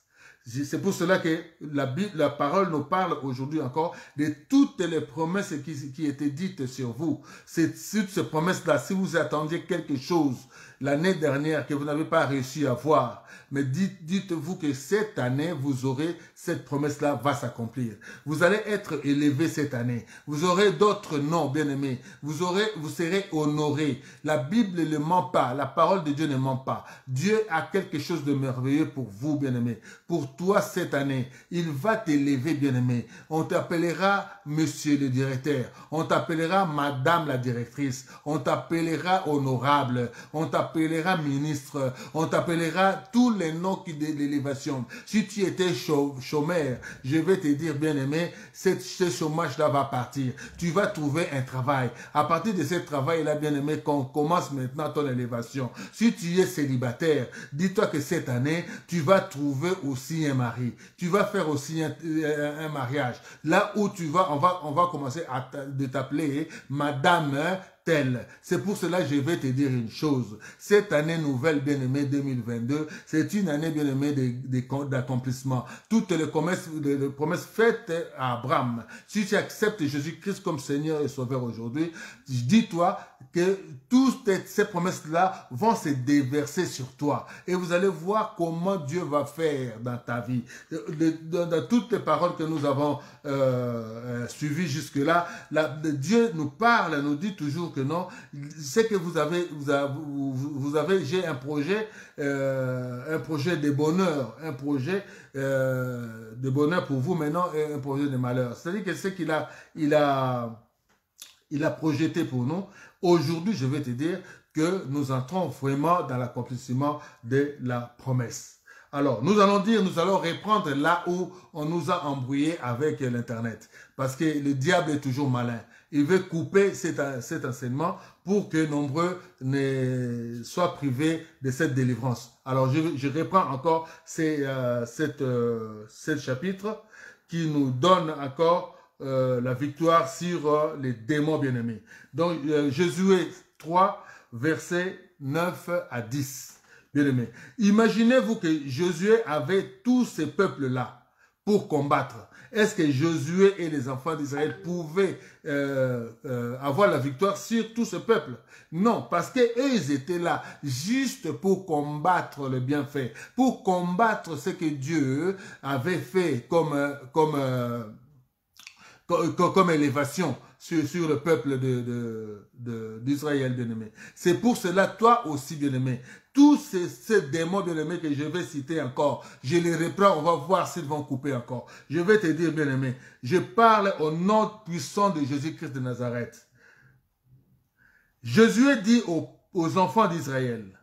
Speaker 4: c'est pour cela que la parole nous parle aujourd'hui encore de toutes les promesses qui étaient dites sur vous. C'est toutes ces promesses-là, si vous attendiez quelque chose l'année dernière que vous n'avez pas réussi à voir, Mais dites-vous que cette année, vous aurez, cette promesse-là va s'accomplir. Vous allez être élevé cette année. Vous aurez d'autres noms, bien-aimés. Vous serez honorés. La Bible ne ment pas. La parole de Dieu ne ment pas. Dieu a quelque chose de merveilleux pour vous, bien-aimés. Pour toi, cette année, il va t'élever, bien-aimé. On t'appellera monsieur le directeur. On t'appellera madame la directrice. On t'appellera honorable. On t'appellera ministre. On t'appellera tous les noms de l'élévation. Si tu étais chômeur, je vais te dire, bien-aimé, ce chômage-là va partir. Tu vas trouver un travail. À partir de ce travail-là, bien-aimé, qu'on commence maintenant ton élévation. Si tu es célibataire, dis-toi que cette année, tu vas trouver aussi un mari. Tu vas faire aussi un mariage. Là où tu vas, on va commencer à t'appeler Madame telle. C'est pour cela que je vais te dire une chose. Cette année nouvelle, bien-aimée 2022, c'est une année, bien-aimée, d'accomplissement. Toutes les promesses faites à Abraham. Si tu acceptes Jésus-Christ comme Seigneur et Sauveur aujourd'hui, dis-toi que toutes ces promesses-là vont se déverser sur toi. Et vous allez voir comment Dieu va faire dans ta vie. Dans toutes les paroles que nous avons suivies jusque-là, Dieu nous parle, nous dit toujours que non, c'est que vous avez, j'ai un projet de bonheur, un projet de bonheur pour vous maintenant et un projet de malheur. C'est-à-dire que ce qu'il a projeté pour nous. Aujourd'hui, je vais te dire que nous entrons vraiment dans l'accomplissement de la promesse. Alors, nous allons reprendre là où on nous a embrouillé avec l'Internet. Parce que le diable est toujours malin. Il veut couper cet enseignement pour que nombreux ne soient privés de cette délivrance. Alors, je reprends encore cet chapitre qui nous donne encore la victoire sur les démons bien-aimés. Donc, Josué 3, versets 9 à 10. Bien-aimés, imaginez-vous que Josué avait tous ces peuples-là pour combattre. Est-ce que Josué et les enfants d'Israël pouvaient avoir la victoire sur tout ce peuple? Non, parce qu'eux, ils étaient là juste pour combattre le bienfait, pour combattre ce que Dieu avait fait comme élévation sur le peuple d'Israël, bien-aimé. C'est pour cela, toi aussi, bien-aimé, tous ces démons, bien-aimés, que je vais citer encore, je les reprends, on va voir s'ils vont couper encore. Je vais te dire, bien-aimé, je parle au nom puissant de Jésus-Christ de Nazareth. Jésus dit aux enfants d'Israël,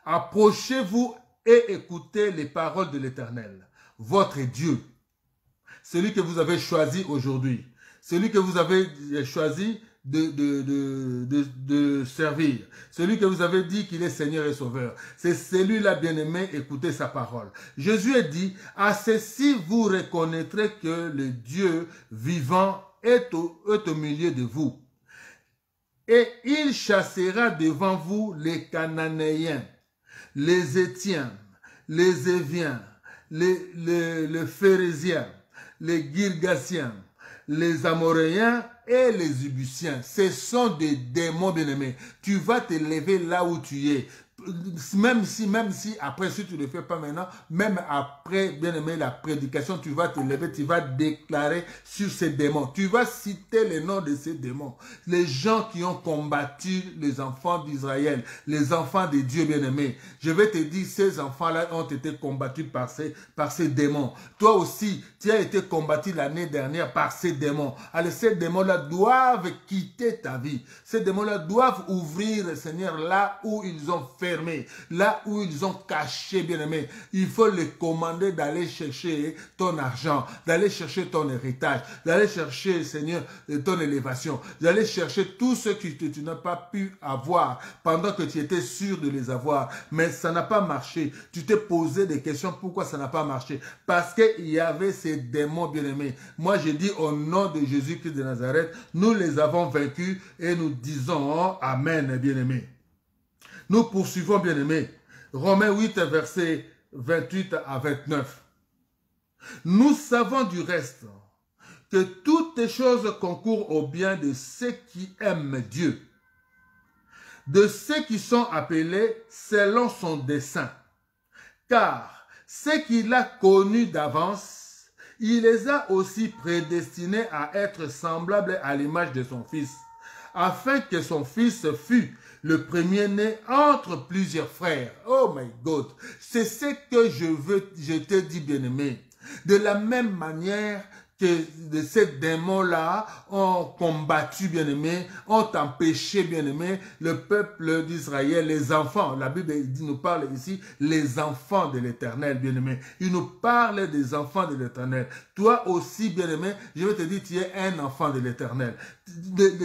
Speaker 4: approchez-vous et écoutez les paroles de l'Éternel, votre Dieu, celui que vous avez choisi aujourd'hui. Celui que vous avez choisi de servir. Celui que vous avez dit qu'il est Seigneur et Sauveur. C'est celui-là, bien-aimé, écoutez sa parole. Jésus a dit, à ceci vous reconnaîtrez que le Dieu vivant est au milieu de vous. Et il chassera devant vous les Cananéens, les Héthiens, les Éviens, les Phérésiens, les Girgasiens, les Amoréens et les Ibusiens. Ce sont des démons, bien-aimés. Tu vas te lever là où tu es. Même si après, si tu ne le fais pas maintenant, même après, bien-aimé, la prédication, tu vas te lever, tu vas déclarer sur ces démons. Tu vas citer les noms de ces démons. Les gens qui ont combattu les enfants d'Israël, les enfants de Dieu, bien-aimés. Je vais te dire, ces enfants-là ont été combattus par ces démons. Toi aussi, tu as été combattu l'année dernière par ces démons. Alors, ces démons-là doivent quitter ta vie. Ces démons-là doivent ouvrir, Seigneur, là où ils ont fermé, là où ils ont caché, bien-aimé. Il faut les commander d'aller chercher ton argent, d'aller chercher ton héritage, d'aller chercher, Seigneur, ton élévation, d'aller chercher tout ce que tu n'as pas pu avoir pendant que tu étais sûr de les avoir. Mais ça n'a pas marché. Tu t'es posé des questions, pourquoi ça n'a pas marché? Parce qu'il y avait ces démons, bien-aimés. Moi, je dis au nom de Jésus-Christ de Nazareth, nous les avons vaincus et nous disons Amen, bien-aimés. Nous poursuivons, bien-aimés. Romains 8, versets 28 à 29. Nous savons du reste que toutes les choses concourent au bien de ceux qui aiment Dieu, de ceux qui sont appelés selon son dessein. Car ce qu'il a connu d'avance, il les a aussi prédestinés à être semblables à l'image de son Fils, afin que son Fils fût le premier-né entre plusieurs frères. Oh my God, c'est ce que je te dis, bien-aimé. De la même manière que ces démons-là ont combattu, bien-aimé, ont empêché, bien-aimé, le peuple d'Israël, les enfants. La Bible nous parle ici, les enfants de l'Éternel, bien-aimé. Il nous parle des enfants de l'Éternel. Toi aussi, bien-aimé, je vais te dire, tu es un enfant de l'Éternel.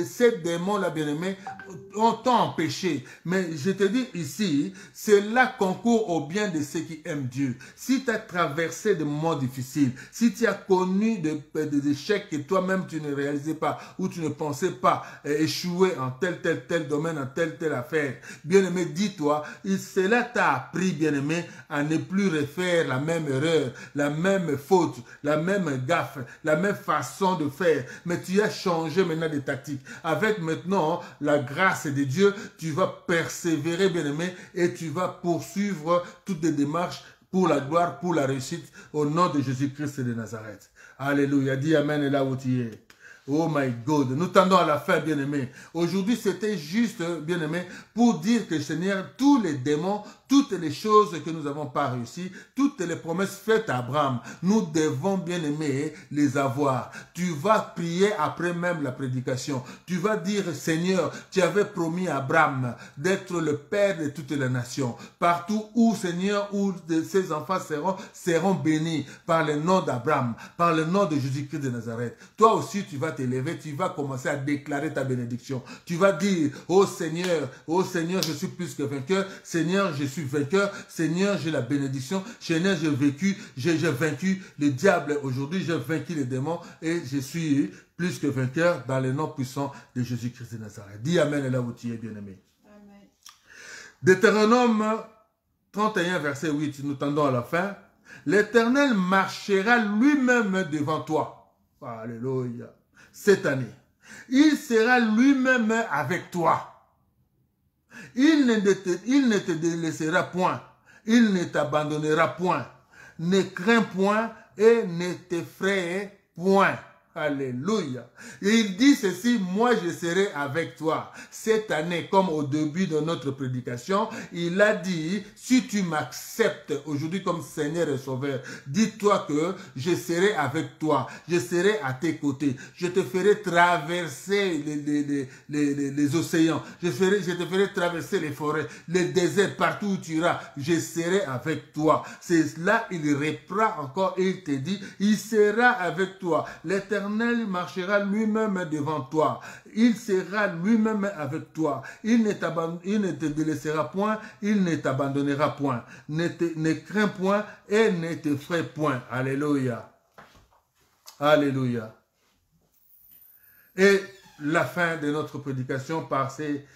Speaker 4: Ces démons-là, bien-aimé, ont empêché. Mais je te dis ici, cela concourt au bien de ceux qui aiment Dieu. Si tu as traversé des moments difficiles, si tu as connu des échecs que toi-même tu ne réalisais pas, ou tu ne pensais pas échouer en tel domaine, en telle affaire, bien-aimé, dis-toi, cela t'a appris, bien-aimé, à ne plus refaire la même erreur, la même faute, la même gaffe, la même façon de faire. Mais tu as changé maintenant de tactique. Avec maintenant la grâce de Dieu, tu vas persévérer, bien-aimé, et tu vas poursuivre toutes les démarches pour la gloire, pour la réussite, au nom de Jésus-Christ de Nazareth. Alléluia. Dis Amen et là où tu es. Oh my God. Nous tendons à la fin, bien-aimé. Aujourd'hui, c'était juste, bien-aimé, pour dire que, Seigneur, tous les démons, toutes les choses que nous n'avons pas réussi, toutes les promesses faites à Abraham, nous devons, bien-aimé, les avoir. Tu vas prier après même la prédication. Tu vas dire, Seigneur, tu avais promis à Abraham d'être le père de toutes les nations. Partout où, Seigneur, où ses enfants seront bénis par le nom d'Abraham, par le nom de Jésus-Christ de Nazareth. Toi aussi, tu vas t'élever, tu vas commencer à déclarer ta bénédiction. Tu vas dire, oh Seigneur, je suis plus que vainqueur. Seigneur, je suis vainqueur. Seigneur, j'ai la bénédiction. Seigneur, j'ai vaincu le diable aujourd'hui. J'ai vaincu les démons et je suis plus que vainqueur dans le nom puissant de Jésus-Christ de Nazareth. Dis Amen et là où tu es, bien-aimé. Deutéronome 31, verset 8, nous tendons à la fin. L'Éternel marchera lui-même devant toi. Alléluia. Cette année. Il sera lui-même avec toi. Il ne te délaissera point. Il ne t'abandonnera point. Ne crains point et ne t'effraie point. Alléluia. Et il dit ceci, moi je serai avec toi. Cette année, comme au début de notre prédication, il a dit, si tu m'acceptes aujourd'hui comme Seigneur et Sauveur, dis-toi que je serai avec toi, je serai à tes côtés, je te ferai traverser les océans, je te ferai traverser les forêts, les déserts, partout où tu iras, je serai avec toi. C'est là, il reprend encore et il te dit, il sera avec toi. L'Éternel marchera lui-même devant toi. Il sera lui-même avec toi. Il ne te délaissera point. Il ne t'abandonnera point. Ne crains point et ne t'effraie point. Alléluia. Alléluia. Et la fin de notre prédication par ces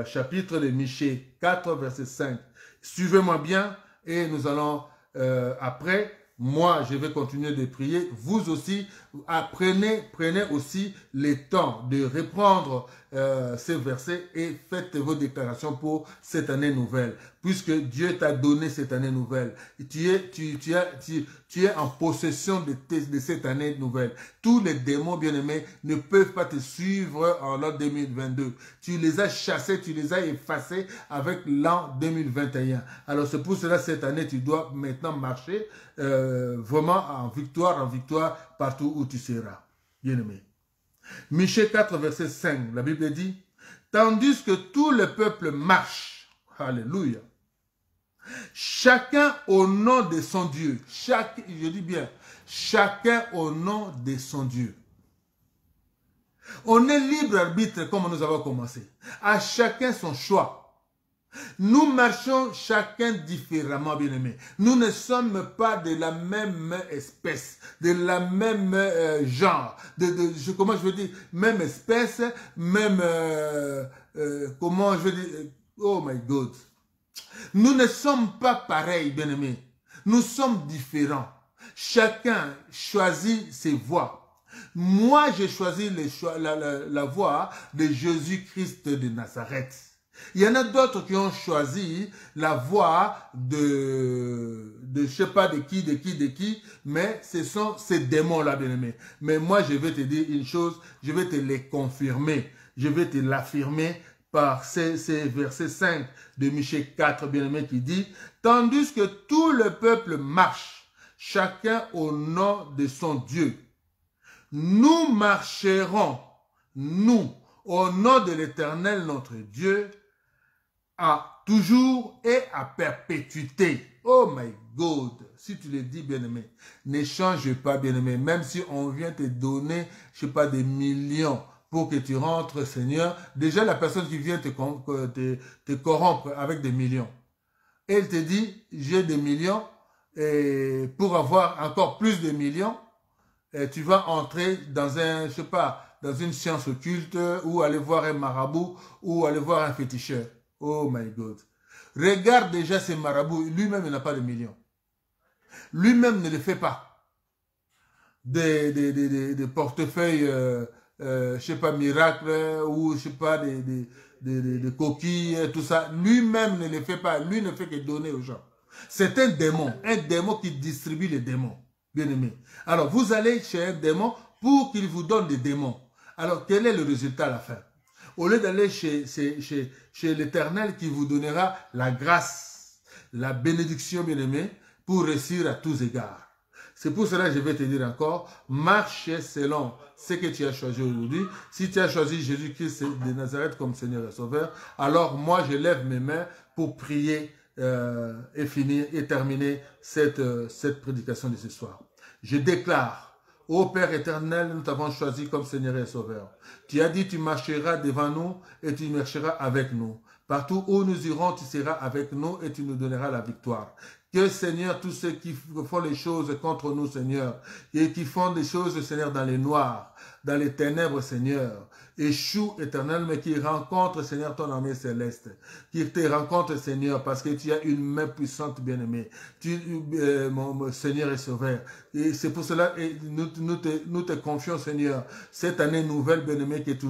Speaker 4: chapitres de Michée 4, verset 5. Suivez-moi bien et nous allons après. Moi, je vais continuer de prier. Vous aussi, prenez aussi le temps de reprendre ces versets et faites vos déclarations pour cette année nouvelle. Puisque Dieu t'a donné cette année nouvelle. Tu es en possession de cette année nouvelle. Tous les démons, bien-aimés, ne peuvent pas te suivre en l'an 2022. Tu les as chassés, tu les as effacés avec l'an 2021. Alors c'est pour cela cette année, tu dois maintenant marcher vraiment en victoire partout où tu seras. Bien-aimé. Michée 4, verset 5, la Bible dit, tandis que tout le peuple marche, alléluia, chacun au nom de son Dieu, je dis bien, chacun au nom de son Dieu. On est libre arbitre comme nous avons commencé, à chacun son choix. Nous marchons chacun différemment, bien-aimés. Nous ne sommes pas de la même espèce, de la même genre, comment je veux dire, même espèce, même, comment je veux dire, oh my God. Nous ne sommes pas pareils, bien-aimés. Nous sommes différents. Chacun choisit ses voies. Moi, j'ai choisi la voie de Jésus-Christ de Nazareth. Il y en a d'autres qui ont choisi la voie de je sais pas de qui, mais ce sont ces démons-là, bien-aimés. Mais moi, je vais te dire une chose, je vais te les confirmer, je vais te l'affirmer par ces versets 5 de Michée 4, bien-aimé, qui dit « Tandis que tout le peuple marche, chacun au nom de son Dieu, nous marcherons, nous, au nom de l'Éternel, notre Dieu, à toujours et à perpétuité. » Oh my God, si tu le dis, bien-aimé, ne change pas, bien-aimé, même si on vient te donner, je sais pas, des millions pour que tu rentres, Seigneur. Déjà, la personne qui vient te corrompre avec des millions, elle te dit, j'ai des millions, et pour avoir encore plus de millions, tu vas entrer dans un, je sais pas, dans une science occulte, ou aller voir un marabout, ou aller voir un féticheur. Oh my God. Regarde déjà ces marabouts. Lui-même, il n'a pas de millions. Lui-même ne le fait pas. Des portefeuilles, je sais pas, miracles, ou je sais pas, des coquilles, tout ça. Lui-même ne le fait pas. Lui ne fait que donner aux gens. C'est un démon qui distribue les démons. Bien aimé. Alors, vous allez chez un démon pour qu'il vous donne des démons. Alors, quel est le résultat à la fin? Au lieu d'aller chez l'Éternel qui vous donnera la grâce, la bénédiction, bien-aimé, pour réussir à tous égards. C'est pour cela que je vais te dire encore, marche selon ce que tu as choisi aujourd'hui. Si tu as choisi Jésus-Christ de Nazareth comme Seigneur et Sauveur, alors moi je lève mes mains pour prier et finir et terminer cette prédication de ce soir. Je déclare, ô Père éternel, nous t'avons choisi comme Seigneur et Sauveur. Tu as dit, tu marcheras devant nous et tu marcheras avec nous. Partout où nous irons, tu seras avec nous et tu nous donneras la victoire. Que, Seigneur, tous ceux qui font les choses contre nous, Seigneur, et qui font des choses, Seigneur, dans les noirs, dans les ténèbres, Seigneur, échouent, éternel, mais qui rencontrent, Seigneur, ton armée céleste, qui te rencontrent, Seigneur, parce que tu as une main puissante, bien-aimée. Tu, mon Seigneur et Sauveur. Et c'est pour cela que nous te confions, Seigneur, cette année nouvelle, bien-aimé, que tu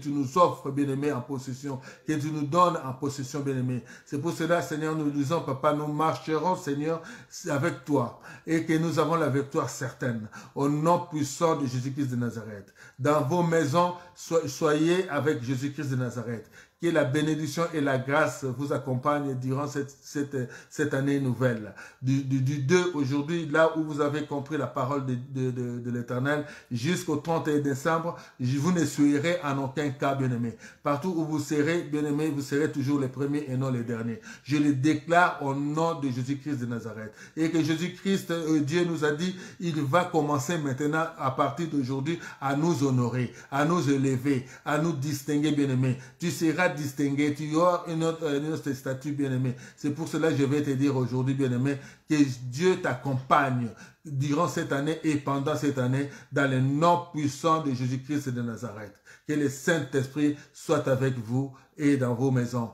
Speaker 4: nous offres, bien-aimé, en possession, que tu nous donnes en possession, bien-aimé. C'est pour cela, Seigneur, nous disons, Papa, nous marcherons, Seigneur, avec toi, et que nous avons la victoire certaine, au nom puissant de Jésus-Christ de Nazareth. Dans vos maisons, soyez avec Jésus-Christ de Nazareth. Que la bénédiction et la grâce vous accompagnent durant cette année nouvelle. Du 2 aujourd'hui, là où vous avez compris la parole de l'Éternel, jusqu'au 31 décembre, vous ne soyez en aucun cas bien-aimés. Partout où vous serez bien-aimés, vous serez toujours les premiers et non les derniers. Je le déclare au nom de Jésus-Christ de Nazareth. Et que Jésus-Christ, Dieu nous a dit, il va commencer maintenant, à partir d'aujourd'hui, à nous honorer, à nous élever, à nous distinguer bien-aimés. Tu seras distingué, tu auras une autre statut bien-aimé. C'est pour cela que je vais te dire aujourd'hui, bien-aimé, que Dieu t'accompagne durant cette année et pendant cette année dans le nom puissant de Jésus-Christ de Nazareth. Que le Saint-Esprit soit avec vous et dans vos maisons.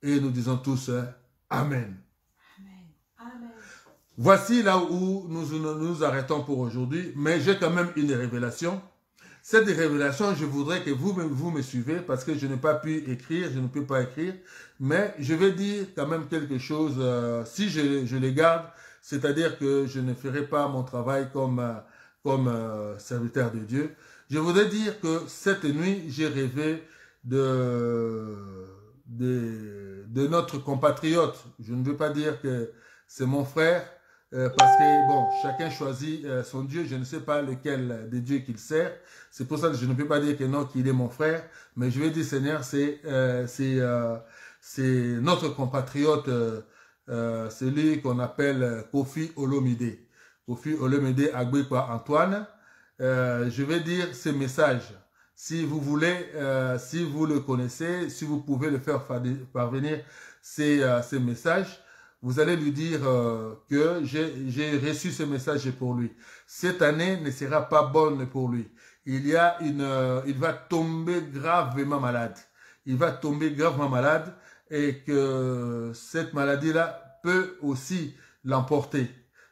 Speaker 4: Et nous disons tous Amen.
Speaker 1: Amen.
Speaker 4: Voici là où nous arrêtons pour aujourd'hui, mais j'ai quand même une révélation. Cette révélation, je voudrais que vous me suivez parce que je n'ai pas pu écrire, je ne peux pas écrire, mais je vais dire quand même quelque chose, si je les garde, c'est-à-dire que je ne ferai pas mon travail comme serviteur de Dieu. Je voudrais dire que cette nuit, j'ai rêvé de notre compatriote. Je ne veux pas dire que c'est mon frère, parce que, bon, chacun choisit son Dieu. Je ne sais pas lequel des dieux qu'il sert. C'est pour ça que je ne peux pas dire que non, qu'il est mon frère. Mais je vais dire, Seigneur, c'est notre compatriote, celui qu'on appelle Kofi Olomide. Kofi Olomide Agbekwa Antoine. Je vais dire ce message. Si vous voulez, si vous le connaissez, si vous pouvez le faire parvenir, ces messages, vous allez lui dire que j'ai reçu ce message pour lui. Cette année ne sera pas bonne pour lui. Il va tomber gravement malade. Il va tomber gravement malade et que cette maladie-là peut aussi l'emporter.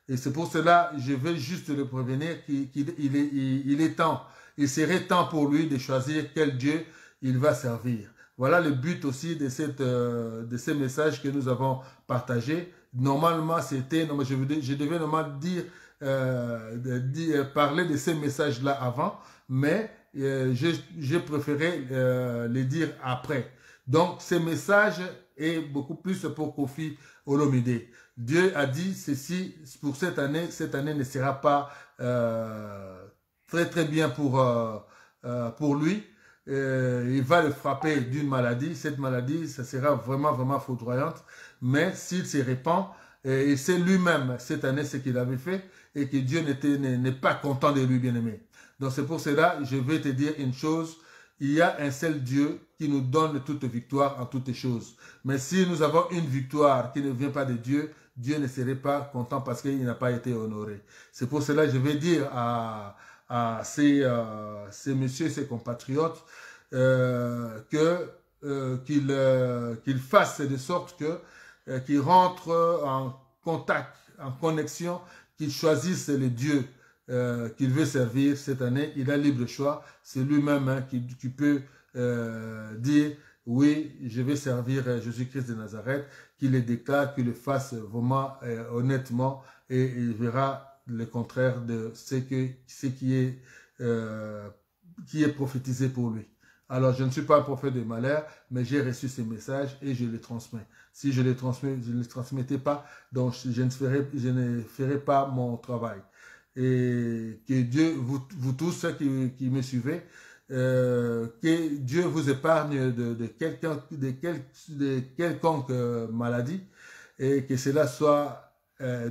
Speaker 4: Et c'est pour cela, je veux juste le prévenir qu'il est temps. Il serait temps pour lui de choisir quel Dieu il va servir. Voilà le but aussi de ces messages que nous avons partagés. Normalement, c'était, je devais normalement parler de ces messages-là avant, mais j'ai préféré les dire après. Donc, ces messages est beaucoup plus pour Kofi Olomide. Dieu a dit ceci pour cette année ne sera pas très bien pour lui. Il va le frapper d'une maladie. Cette maladie, ça sera vraiment foudroyante. Mais s'il se répand, et c'est lui-même cette année ce qu'il avait fait, et que Dieu n'est pas content de lui, bien-aimé. Donc c'est pour cela, je vais te dire une chose. Il y a un seul Dieu qui nous donne toute victoire en toutes choses. Mais si nous avons une victoire qui ne vient pas de Dieu, Dieu ne serait pas content parce qu'il n'a pas été honoré. C'est pour cela que je vais dire à ces messieurs, ces compatriotes, qu'ils fassent de sorte qu'ils rentrent en contact, en connexion, qu'ils choisissent le Dieu qu'il veut servir cette année. Il a libre choix. C'est lui-même qui peut dire oui, je vais servir Jésus-Christ de Nazareth, qu'il le déclare, qu'il le fasse vraiment honnêtement, et il verra le contraire de ce qui est prophétisé pour lui. Alors, je ne suis pas un prophète de malheur, mais j'ai reçu ces messages et je les transmets. Si je les transmettais pas, donc je ne ferai pas mon travail. Et que Dieu, vous tous ceux qui me suivez, que Dieu vous épargne de quelconque maladie, et que cela soit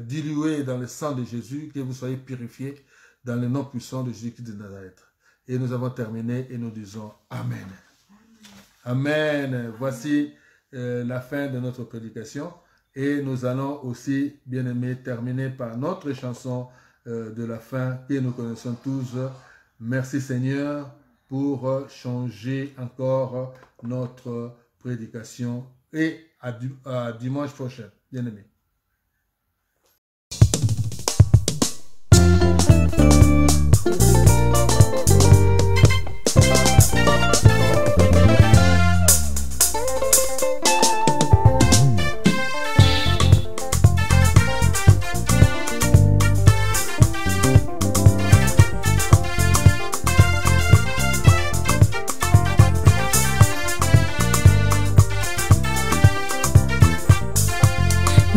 Speaker 4: dilué dans le sang de Jésus, que vous soyez purifiés dans le nom puissant de Jésus-Christ de Nazareth. Et nous avons terminé et nous disons Amen. Amen. Voici la fin de notre prédication, et nous allons aussi, bien aimés, terminer par notre chanson de la fin que nous connaissons tous. Merci Seigneur pour changer encore notre prédication, et à dimanche prochain, bien aimés.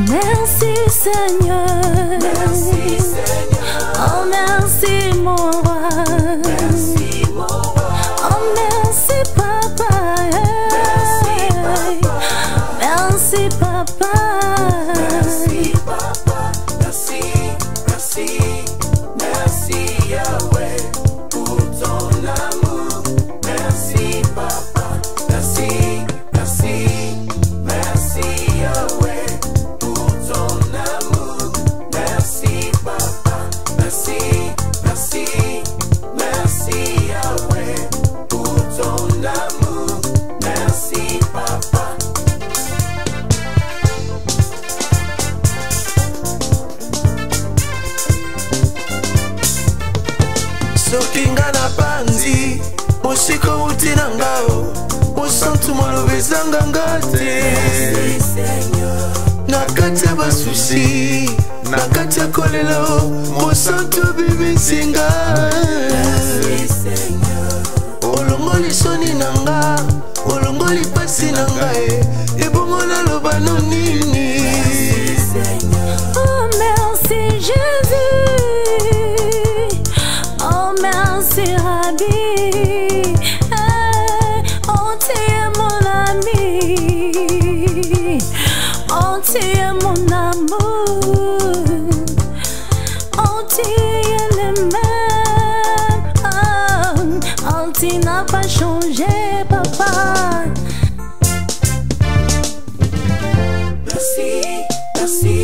Speaker 1: Merci Seigneur,
Speaker 2: Merci Seigneur,
Speaker 1: oh merci mon roi,
Speaker 2: merci mon roi,
Speaker 1: oh merci papa,
Speaker 2: merci papa,
Speaker 1: merci papa,
Speaker 2: merci papa, merci, merci, merci Yahweh pour ton amour, merci papa, merci, merci, merci Yahweh. Merci papa, merci, merci, merci Yahweh pour ton amour, merci papa.
Speaker 3: soki nga na panzi mosika uti na ngao mosantu moloba ezanga nga te na kati ya basusi na kati ya kolela mosantu bibisinga olongoli soni na nga olongoli pasi na nga ebongo naloba no nini.
Speaker 1: Oh merci Jésus, oh merci Rabbi, oh tu es mon ami, oh tu es mon amour, oh tu es le même, oh tu n'as pas changé papa.
Speaker 2: Merci, merci.